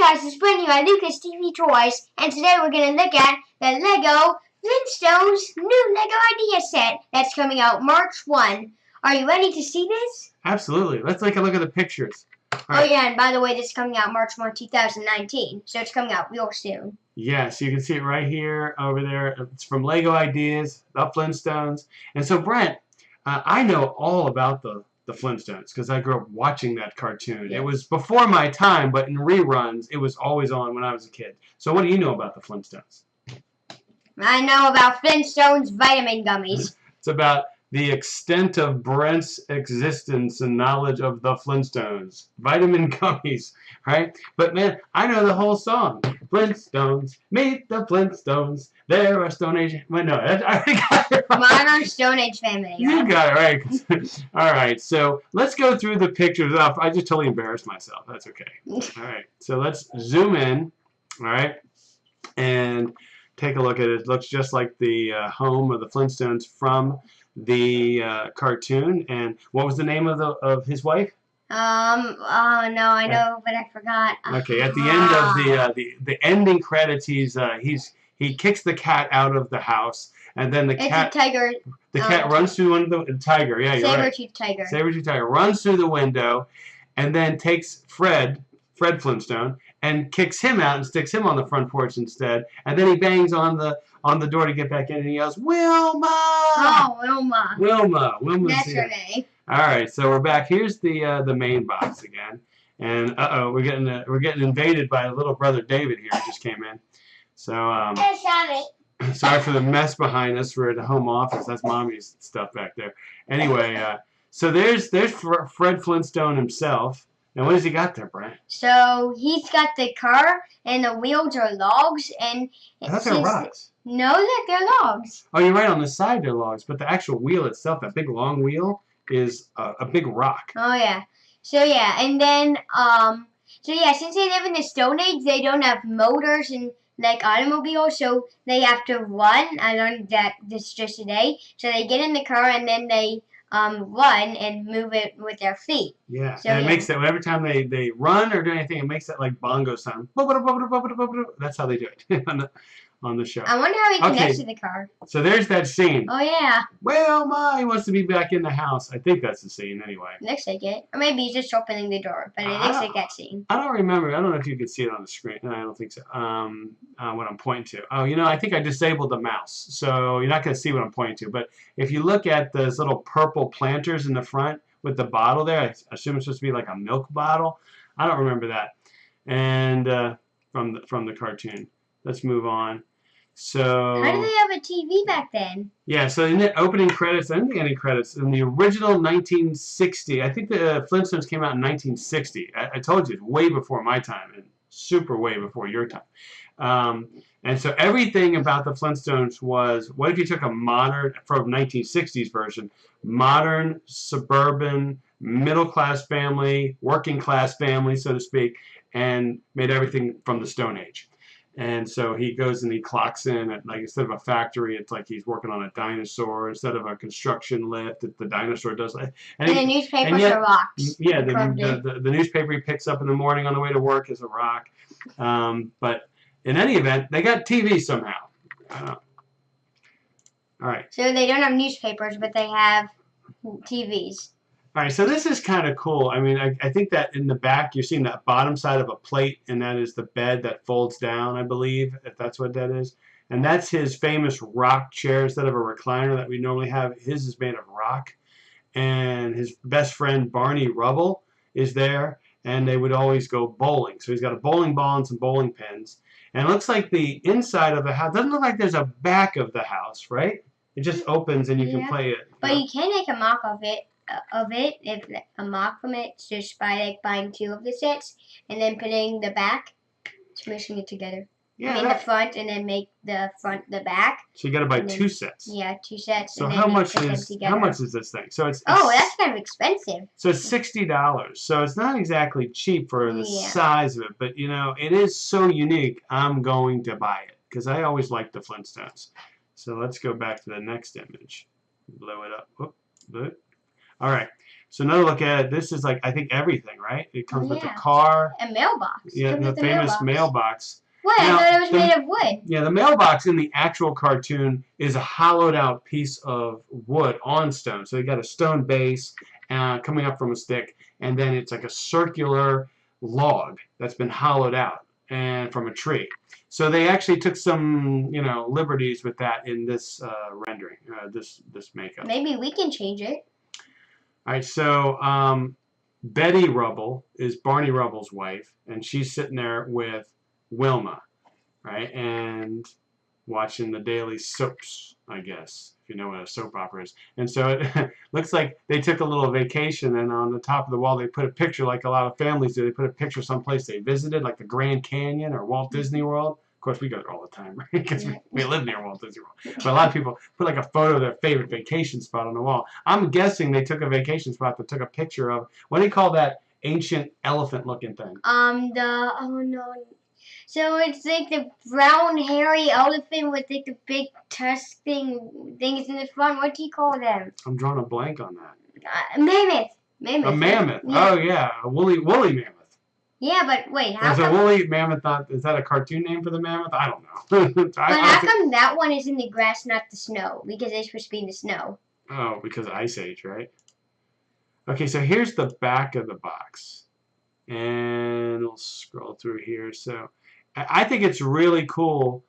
guys, it's Brittany by LucasTV Toys, and today we're going to look at the Lego Flintstones new Lego Idea set that's coming out March 1. Are you ready to see this? Absolutely. Let's take a look at the pictures. Right. Oh yeah, and by the way, this is coming out March 1, 2019, so it's coming out real soon. Yeah, so you can see it right here, over there. It's from Lego Ideas, The Flintstones. And so, Brent, I know all about the Flintstones because I grew up watching that cartoon. Yes. It was before my time, but in reruns, it was always on when I was a kid. So what do you know about the Flintstones? I know about Flintstones vitamin gummies. It's about the extent of Brent's existence and knowledge of the Flintstones. Vitamin gummies, right? But man, I know the whole song. Flintstones, meet the Flintstones. They're a Stone Age. Well, no, I got it right. Modern Stone Age family. You got it right. All right, so let's go through the pictures. I just totally embarrassed myself. That's okay. All right, so let's zoom in. All right, and take a look at it. It looks just like the home of the Flintstones from the cartoon. And what was the name of his wife? Oh no, I know, but I forgot. Okay, at the end of the ending credits, he kicks the cat out of the house, and then the cat. It's a tiger. The cat runs through one of the tiger. Yeah, you're right. Sabertooth tiger. Sabertooth tiger runs through the window, and then takes Fred Flintstone, and kicks him out and sticks him on the front porch instead. And then he bangs on the door to get back in, and he yells, "Wilma!" Oh, Wilma. Wilma's That's here. her name. All right, so we're back. Here's the main box again, and we're getting invaded by little brother David here. Who just came in. So sorry for the mess behind us. We're at the home office. That's mommy's stuff back there. Anyway, so there's Fred Flintstone himself. And what has he got there, Brian? So he's got the car, and the wheels are logs, and I thought they were rocks. No, look, they're logs. Oh, you're right. On the side they're logs, but the actual wheel itself, that big long wheel, is a big rock. Oh yeah. So yeah, and then so yeah, since they live in the Stone Age, they don't have motors and like automobiles, so they have to run. I learned that this just today. So they get in the car and then they run and move it with their feet. Yeah, so, and it makes that every time they run or do anything, it makes that like bongo sound. That's how they do it on the show. I wonder how he connects to the car. So there's that scene. Oh yeah. Wilma, he wants to be back in the house. I think that's the scene anyway. Looks like it, or maybe he's just opening the door, but it looks like that scene. I don't remember. I don't know if you can see it on the screen. No, I don't think so. What I'm pointing to. Oh, I think I disabled the mouse, so you're not going to see what I'm pointing to. But if you look at those little purple planters in the front with the bottle there, I assume it's supposed to be like a milk bottle. I don't remember that. And from the cartoon. Let's move on. So how did they have a TV back then? Yeah, so in the opening credits and the ending credits, in the original 1960, I think the Flintstones came out in 1960. I told you, it's way before my time and super way before your time. And so everything about the Flintstones was, what if you took a modern, from 1960s version, modern, suburban, middle-class family, working-class family, so to speak, and made everything from the Stone Age. And so he goes and he clocks in at, like, instead of a factory, it's like he's working on a dinosaur. Instead of a construction lift, the dinosaur does. And the newspapers are rocks. Yeah, the newspaper he picks up in the morning on the way to work is a rock. But in any event, they got TV somehow. All right. So they don't have newspapers, but they have TVs. All right, so this is kind of cool. I mean, I think that in the back, you're seeing that bottom side of a plate, and that is the bed that folds down, I believe, if that's what that is. And that's his famous rock chair instead of a recliner that we normally have. His is made of rock. And his best friend, Barney Rubble, is there, and they would always go bowling. So he's got a bowling ball and some bowling pins. And it looks like the inside of the house, doesn't look like there's a back of the house, right? It just opens and you can play it. But you can make a mock of it. If a mock from it, just by like buying 2 of the sets and then putting the back, smashing it together. Yeah, I mean the front and then make the front the back. So you got to buy 2 sets. Yeah, 2 sets. So and how much is this thing? So it's that's kind of expensive. So it's $60. So it's not exactly cheap for the size of it, but it is so unique. I'm going to buy it because I always liked the Flintstones. So let's go back to the next image. Blow it up. All right. So another look at it. This is like, I think, everything, right? It comes with the Yeah. car. A mailbox. Yeah, Comes the with famous mailbox. What? I Now, thought it was made of wood. Yeah, the mailbox in the actual cartoon is a hollowed out piece of wood on stone. So you got a stone base coming up from a stick, and then it's like a circular log that's been hollowed out and from a tree. So they actually took some, liberties with that in this rendering, this makeup. Maybe we can change it. All right, so Betty Rubble is Barney Rubble's wife, and she's sitting there with Wilma, right, and watching the daily soaps, I guess, if you know what a soap opera is. And so it looks like they took a little vacation, and on the top of the wall they put a picture, like a lot of families do. They put a picture someplace they visited, like the Grand Canyon or Walt Disney World. Of course, we go there all the time, right? Because we live near Walt Disney World. But a lot of people put like a photo of their favorite vacation spot on the wall. I'm guessing they took a vacation spot that took a picture of, what do you call that ancient elephant-looking thing? Oh no. So it's like the brown hairy elephant with like the big tusk things in the front. What do you call them? I'm drawing a blank on that. Mammoth. A mammoth. Yeah. Oh yeah, a woolly mammoth. Yeah, but wait, how Is come? a woolly mammoth is that a cartoon name for the mammoth? I don't know. But how come that one is in the grass, not the snow? Because they're supposed to be in the snow. Oh, because of Ice Age, right? Okay, so here's the back of the box. And we'll scroll through here. So I think it's really cool,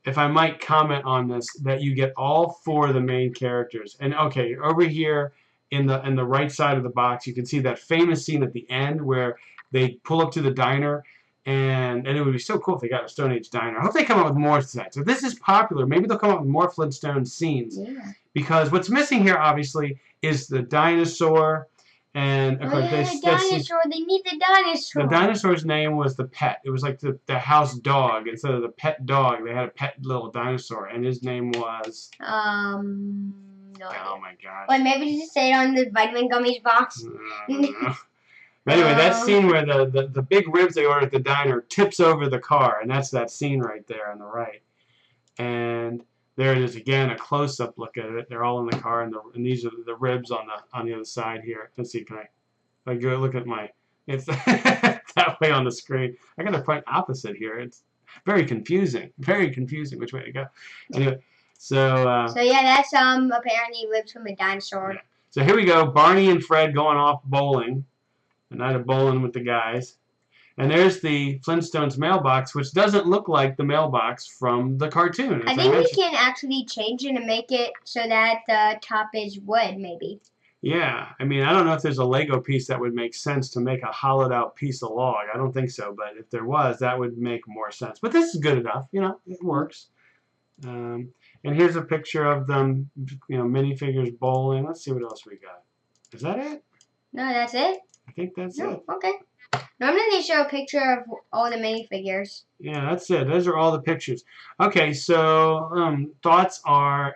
if I might comment on this, that you get all four of the main characters. And okay, over here in the right side of the box, you can see that famous scene at the end where they pull up to the diner, and it would be so cool if they got a Stone Age diner. I hope they come up with more sets. If this is popular, maybe they'll come up with more Flintstone scenes. Yeah. Because what's missing here, obviously, is the dinosaur. And of course, the dinosaur. They need the dinosaur. The dinosaur's name was the pet. It was like the house dog. Instead of the pet dog, they had a pet little dinosaur, and his name was. No idea. Oh my gosh. Well, maybe just say it on the vitamin gummies box. But anyway, that scene where the big ribs they ordered at the diner tips over the car, and that's that scene right there on the right. And there it is again, a close-up look at it. They're all in the car, and these are the ribs on the other side here. Let's see, can I go look at my? It's that way on the screen. I got to point opposite here. It's very confusing. Very confusing which way to go. Anyway, so. So yeah, that's apparently ribs from a dinosaur. Yeah. So here we go. Barney and Fred going off bowling. A night of bowling with the guys. And there's the Flintstones mailbox, which doesn't look like the mailbox from the cartoon. I think we can actually change it and make it so that the top is wood, maybe. Yeah. I mean, I don't know if there's a Lego piece that would make sense to make a hollowed out piece of log. I don't think so. But if there was, that would make more sense. But this is good enough. It works. And here's a picture of them, minifigures bowling. Let's see what else we got. Is that it? No, that's it. I think that's it. Okay. Normally they show a picture of all the minifigures. Yeah, that's it. Those are all the pictures. Okay, so thoughts are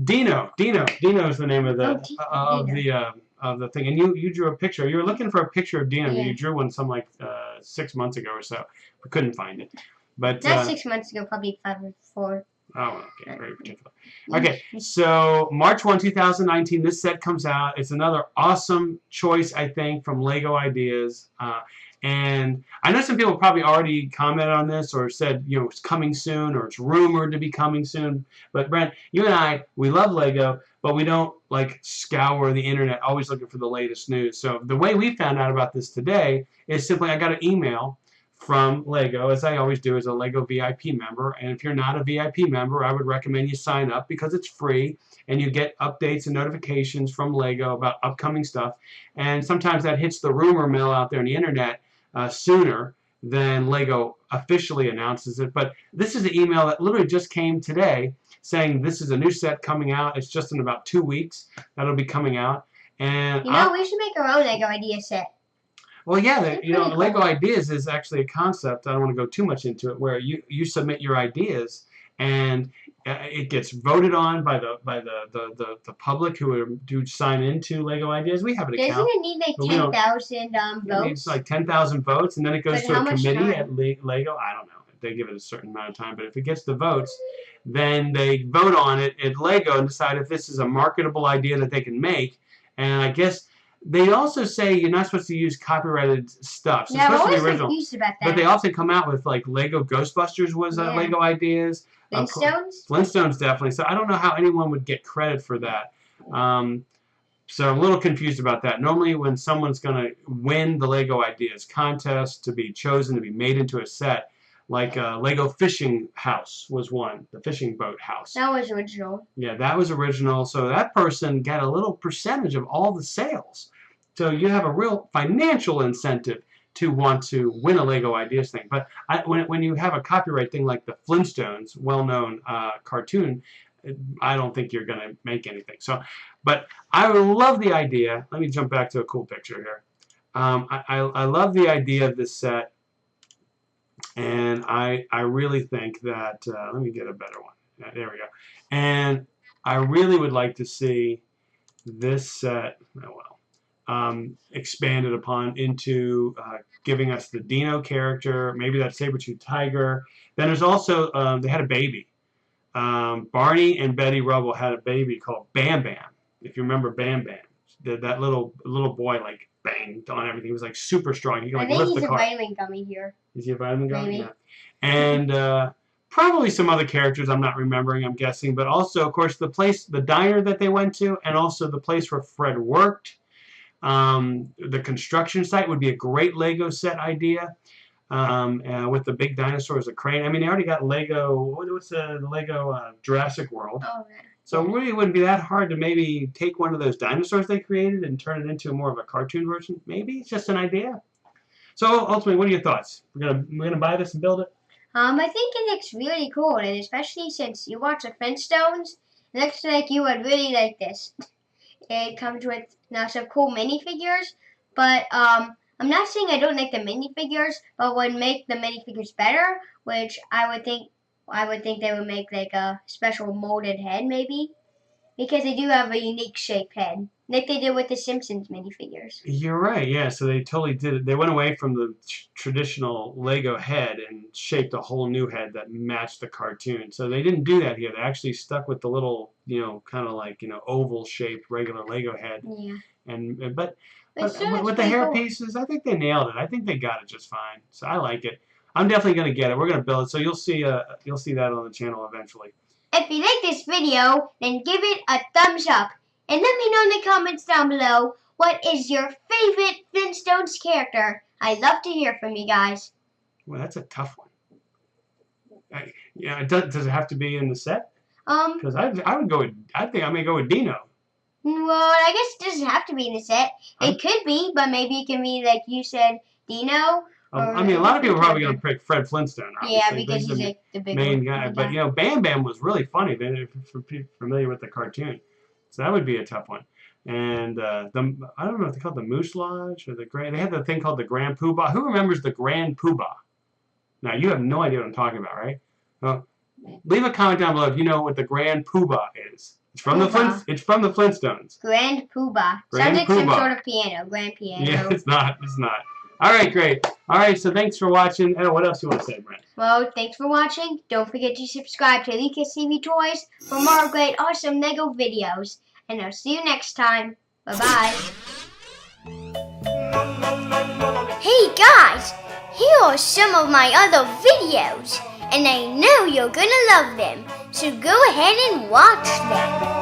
Dino. Dino is the name of the of the thing. And you drew a picture. You were looking for a picture of Dino. Yeah. You drew one some 6 months ago or so. We couldn't find it. But not 6 months ago, probably 5 or 4. Oh, okay, very particular. Okay, so March 1, 2019, this set comes out. It's another awesome choice, I think, from Lego Ideas. And I know some people probably already commented on this or said, it's coming soon or it's rumored to be coming soon. But Brent, you and I, we love Lego, but we don't scour the internet always looking for the latest news. So the way we found out about this today is simply I got an email from Lego, as I always do as a Lego VIP member. And if you're not a VIP member, I would recommend you sign up because it's free and you get updates and notifications from Lego about upcoming stuff. And sometimes that hits the rumor mill out there on the internet sooner than Lego officially announces it. But this is the email that literally just came today saying this is a new set coming out. It's just in about 2 weeks that'll be coming out. And we should make our own Lego Idea set. Well, yeah, cool. Lego Ideas is actually a concept. I don't want to go too much into it, where you submit your ideas and it gets voted on by the public who do sign into Lego Ideas. We have an account. Doesn't it need 10,000 votes? It needs 10,000 votes, and then it goes to a committee at Lego. I don't know if they give it a certain amount of time, but if it gets the votes, then they vote on it at Lego and decide if this is a marketable idea that they can make. And I guess They also say you're not supposed to use copyrighted stuff. So Yeah, it's I'm supposed to be always original. confused about that. But they often come out with like Lego Ghostbusters was Yeah. Lego Ideas. Flintstones? Flintstones definitely. So I don't know how anyone would get credit for that. So I'm a little confused about that. Normally when someone's going to win the Lego Ideas contest to be chosen to be made into a set, like Lego Fishing House was one, the fishing boat house. That was original. Yeah, that was original. So that person got a little percentage of all the sales. So you have a real financial incentive to want to win a Lego Ideas thing. But when you have a copyright thing like the Flintstones, well-known cartoon, I don't think you're going to make anything. So, but I love the idea. Let me jump back to a cool picture here. I love the idea of this set. And I really think that, let me get a better one. There we go. And I really would like to see this set, expanded upon into giving us the Dino character, maybe that saber-tooth tiger. Then there's also, they had a baby. Barney and Betty Rubble had a baby called Bam Bam. If you remember Bam Bam. That little boy, like, banged on everything. He was, like, super strong. He could, like, lift the car. I think he's a vitamin gummy here. Is he a vitamin gummy? Maybe. Yeah. And probably some other characters I'm not remembering, I'm guessing. But also, of course, the diner that they went to, and also the place where Fred worked. The construction site would be a great Lego set idea. With the big dinosaurs, a crane. I mean, they already got Lego. What's the Lego Jurassic World? Oh, yeah. So it really wouldn't be that hard to maybe take one of those dinosaurs they created and turn it into more of a cartoon version. Maybe it's just an idea. So ultimately, what are your thoughts? We're gonna buy this and build it. I think it looks really cool, and especially since you watch the Flintstones, it looks like you would really like this. It comes with some cool minifigures, but I'm not saying I don't like the minifigures, but would make the minifigures better, which I would think they would make like a special molded head maybe, because they do have a unique shaped head, like they did with the Simpsons minifigures. You're right, yeah. So they totally did it. They went away from the traditional Lego head and shaped a whole new head that matched the cartoon. So they didn't do that here. They actually stuck with the little, kind of like, oval shaped regular Lego head. Yeah. But with the hair pieces, I think they nailed it. I think they got it just fine. So I like it. I'm definitely going to get it. We're going to build it. So you'll see that on the channel eventually. If you like this video, then give it a thumbs up. And let me know in the comments down below, what is your favorite Flintstones character? I'd love to hear from you guys. Well, that's a tough one. Does it have to be in the set? Because I think I'm going to go with Dino. Well, I guess it doesn't have to be in the set. It could be, but maybe it can be, like you said, Dino. I mean, a lot of people are probably going to pick Fred Flintstone. Obviously. Yeah, because he's like the big main guy. But, Bam Bam was really funny, for people familiar with the cartoon. So that would be a tough one. And I don't know if they call it the Moose Lodge or they had the thing called the Grand Poobah. Who remembers the Grand Poobah? Now, you have no idea what I'm talking about, right? Well, leave a comment down below if you know what the Grand Poobah is. It's from the Flintstones. Grand Poobah. Sounds like some sort of piano. Grand piano. Yeah, it's not. All right, great. All right, so thanks for watching. What else you want to say, Brent? Well, thanks for watching. Don't forget to subscribe to LucasTV Toys for more great, awesome Lego videos. And I'll see you next time. Bye-bye. Hey, guys. Here are some of my other videos. And I know you're gonna love them. So go ahead and watch them.